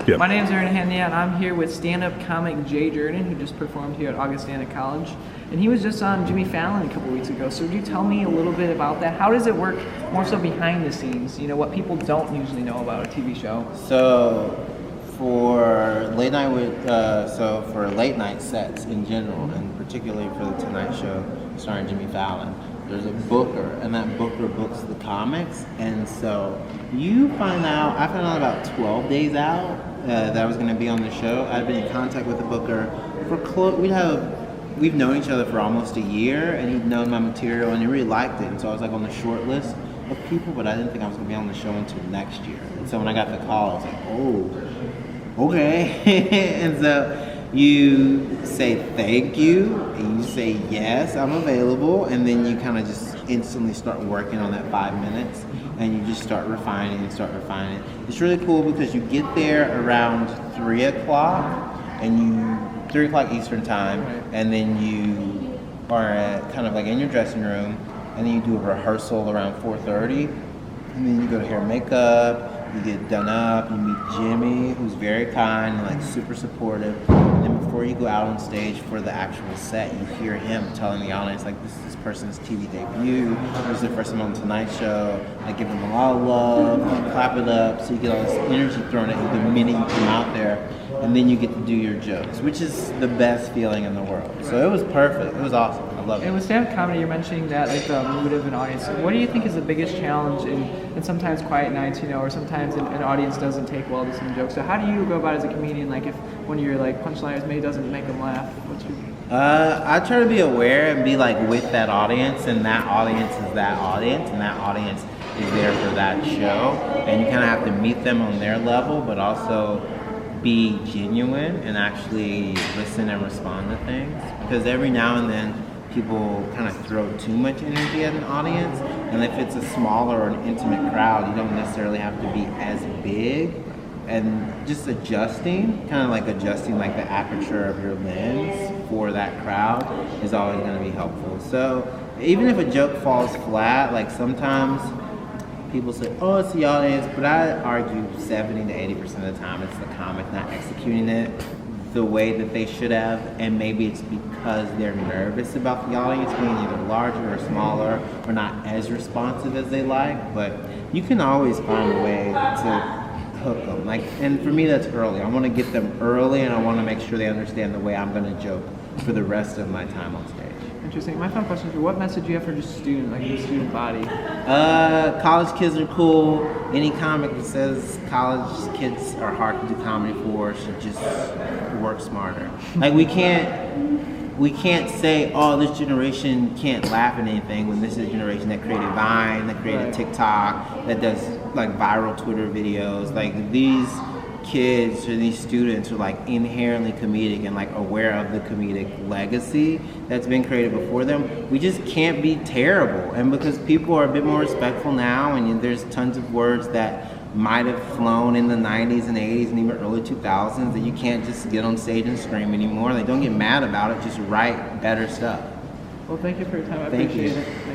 Yeah. My name is Hanania, and I'm here with stand-up comic Jay Jurden, who just performed here at Augustana College. And he was just on Jimmy Fallon a couple weeks ago. So would you tell me a little bit about that? How does it work more so behind the scenes? You know, what people don't usually know about a TV show. So for late night sets in general, and particularly for the Tonight Show starring Jimmy Fallon, there's a booker, and that booker books the comics. And so I found out about 12 days out that I was going to be on the show. I'd been in contact with the booker for we've known each other for almost a year, and he'd known my material, and he really liked it. And so I was like on the short list of people, but I didn't think I was going to be on the show until next year. And so when I got the call, I was like, oh, okay. And so you say thank you, and you say yes, I'm available, and then you kind of just instantly start working on that 5 minutes, and you just start refining. It's really cool because you get there around 3 o'clock, 3 o'clock Eastern time, and then you are kind of like in your dressing room, and then you do a rehearsal around 4:30, and then you go to hair and makeup, you get done up, you meet Jimmy, who's very kind and like super supportive. And then before you go out on stage for the actual set, you hear him telling the audience, like, this is this person's TV debut, this is their first time on the Tonight Show, like give them a lot of love, like, clap it up, so you get all this energy thrown at you the minute you come out there, and then you get to do your jokes, which is the best feeling in the world. So it was perfect, it was awesome, I love it. And with stand-up comedy, you're mentioning that, like, the mood of an audience. What do you think is the biggest challenge in sometimes quiet nights, you know, or sometimes an audience doesn't take well to some jokes? So how do you go about it as a comedian, like, if one of your, like, punchlines maybe doesn't make them laugh? I try to be aware and be, like, with that audience, and that audience is that audience, and that audience is there for that show, and you kind of have to meet them on their level, but also be genuine and actually listen and respond to things, because every now and then people kind of throw too much energy at an audience, and if it's a smaller or an intimate crowd, you don't necessarily have to be as big, and just adjusting like the aperture of your lens for that crowd is always going to be helpful. So even if a joke falls flat, like sometimes people say, oh, it's the audience, but I argue 70 to 80% of the time it's the comic not executing it the way that they should have, and maybe it's because they're nervous about the audience being either larger or smaller or not as responsive as they like, but you can always find a way to hook them. And for me, that's early. I want to get them early, and I want to make sure they understand the way I'm going to joke for the rest of my time on stage. Interesting. My final question is, what message do you have for just student, like the student body? College kids are cool. Any comic that says college kids are hard to do comedy for should just work smarter. Like we can't say, oh, this generation can't laugh at anything, when this is a generation that created Vine, that created TikTok, that does like viral Twitter videos. Like these kids or these students are like inherently comedic and like aware of the comedic legacy that's been created before them. We just can't be terrible. And because people are a bit more respectful now, and there's tons of words that might have flown in the 90s and 80s and even early 2000s that you can't just get on stage and scream anymore. Like, don't get mad about it, just write better stuff. Well, thank you for your time. I Thank appreciate you. it. Thank you.